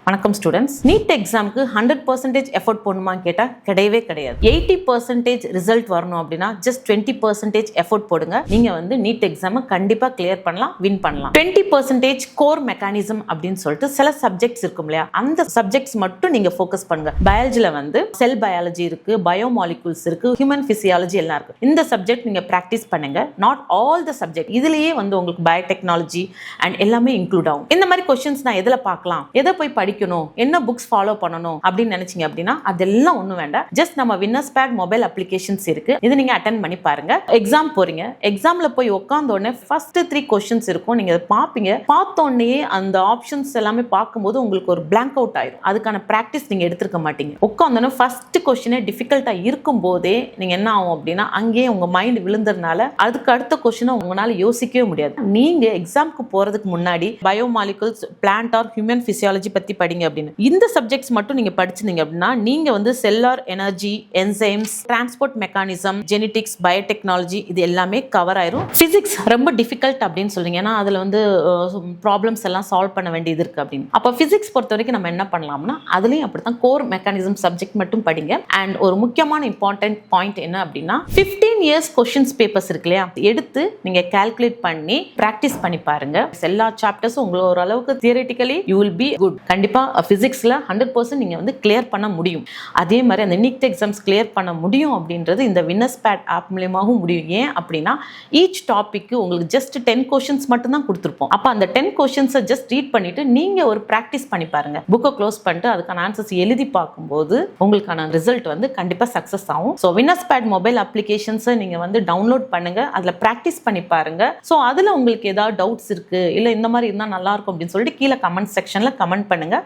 வணக்கம் students. NEET எக்ஸாமுக்கு 100% effort போடணுமான்னு கேட்டால் கிடையவே கிடையாது. 80% ரிசல்ட் வரணும் அப்படின்னா ஜஸ்ட் 20% எஃபோர்ட் போடுங்க. நீங்க நீட் எக்ஸாமை கண்டிப்பா கிளியர் பண்ணலாம், வின் பண்ணலாம். 20% கோர் மெக்கானிசம் அப்படின்னு சொல்லிட்டு சில சப்ஜெக்ட்ஸ் இருக்கும் இல்லையா, அந்த சப்ஜெக்ட்ஸ் மட்டும் நீங்க ஃபோக்கஸ் பண்ணுங்க. பயாலஜில செல் பயாலஜி இருக்கு, பயோமாலிகூல்ஸ் இருக்கு, ஹியூமன் பிசியாலஜி எல்லாம் இருக்கு. இந்த சப்ஜெக்ட் நீங்க பிராக்டிஸ் பண்ணுங்க. நாட் ஆல் த சப்ஜெக்ட், இதுலயே உங்களுக்கு பயோடெக்னாலஜி அண்ட் எல்லாமே இன்க்ளூட் ஆகும். இந்த மாதிரி கொஸ்டின்ஸ் நான் எதுல பார்க்கலாம், எதை போய் படிக்கணும், என்ன புக்ஸ் ஃபாலோ பண்ணணும் அப்படின்னு நினைச்சீங்க அப்படின்னா அதெல்லாம் ஒண்ணும் வேண்டாம். ஜஸ்ட் நம்ம வின்னர்ஸ் பேட் மொபைல் அப்ளிகேஷன்ஸ் இருக்கு, இது நீங்க அட்டெண்ட் பண்ணி பாருங்க. எக்ஸாம் போறீங்க, எக்ஸாம்ல போய் உட்கார்ந்த உடனே ஃபர்ஸ்ட் 3 கொஸ்டின்ஸ் இருக்கும், நீங்க பாப்பீங்க. பார்த்த உடனே அந்த ஆப்ஷன்ஸ் எல்லாமே பார்க்கும்போது உங்களுக்கு ஒரு பிளாங்க் அவுட் ஆயிடும். அதுக்கான பிராக்டிஸ் நீங்க எடுத்திருக்க மாட்டீங்க. உட்கார்ந்தோன்னே ஃபர்ஸ்ட் கொஸ்டினே டிஃபிகல்ட்டா இருக்கும் போதே நீங்க என்ன ஆகும் அப்படின்னா அங்கேயே உங்க மைண்ட் விழுந்ததுனால அதுக்கு அடுத்த கொஸ்டினை உங்களால யோசிக்கவே முடியாது. நீங்க எக்ஸாம்க்கு போறதுக்கு முன்னாடி biomolecules, plant or human physiology பத்தி படிங்க அப்படின்னு இந்த சப்ஜெக்ட்ஸ் மட்டும் நீங்க படிச்சிருந்தீங்க அப்படின்னா நீங்க cellular energy, enzymes, transport mechanism, genetics, biotechnology இது எல்லாமே கவர் ஆயிரும். பிசிக்ஸ் ரொம்ப டிஃபிகல்ட் அப்படின்னு சொல்றீங்க, ஏன்னா அதுல ப்ராப்ளம்ஸ் எல்லாம் சால்வ் பண்ண வேண்டியது இருக்கு அப்படின்னு. அப்ப பிசிக்ஸ் பொறுத்த வரைக்கும் நம்ம என்ன பண்ணலாம்னா அதுலயும் அப்படித்தான் கோர் மெக்கானிசம் சப்ஜெக்ட் மட்டும் படிங்க. அண்ட் ஒரு முக்கியமான இம்பார்ட்டன்ட் பாயிண்ட் என்ன அப்படின்னா 15 இயர்ஸ் கொஸ்டின்ஸ் பேப்பர்ஸ் இருக்கு இல்லையா, எடுத்து நீங்க கால்குலேட் பண்ணி பிராக்டிஸ் பண்ணி பாருங்க. எல்லா சாப்டர்ஸும் உங்களுக்கு ஓரளவுக்கு theoretically you will be good. கண்டிப்பா பிசிக்ஸ்ல 100% நீங்க கிளியர் பண்ண முடியும். அதே மாதிரி அந்த நீட் எக்ஸாம்ஸ் கிளியர் பண்ண முடியும் அப்படின்றது இந்த வின்னர்ஸ் பேட் ஆப் மூலமாகவும் முடியும். ஏன் அப்படின்னா ஈச் டாபிக்கு உங்களுக்கு ஜஸ்ட் 10 கொஸ்டின்ஸ் மட்டும் தான் கொடுத்துருப்போம். அப்ப அந்த 10 கொஸ்டின்ஸை ஜஸ்ட் ரீட் பண்ணிட்டு நீங்க ஒரு பிராக்டிஸ் பண்ணி பாருங்க. புக்கை க்ளோஸ் பண்ணிட்டு அதுக்கான ஆன்சர்ஸ் எழுதி பார்க்கும்போது உங்களுக்கான ரிசல்ட் கண்டிப்பா சக்சஸ் ஆகும். ஸோ வின்னர்ஸ் பேட் மொபைல் அப்ளிகேஷன்ஸை நீங்க டவுன்லோட் பண்ணுங்க, அதுல பிராக்டிஸ் பண்ணி பாருங்க. ஸோ அதுல உங்களுக்கு ஏதாவது டவுட்ஸ் இருக்கு, இல்ல இந்த மாதிரி இருந்தா நல்லா இருக்கும் அப்படின்னு சொல்லிட்டு கீழே கமெண்ட் செக்ஷன்ல கமெண்ட் பண்ணுங்க.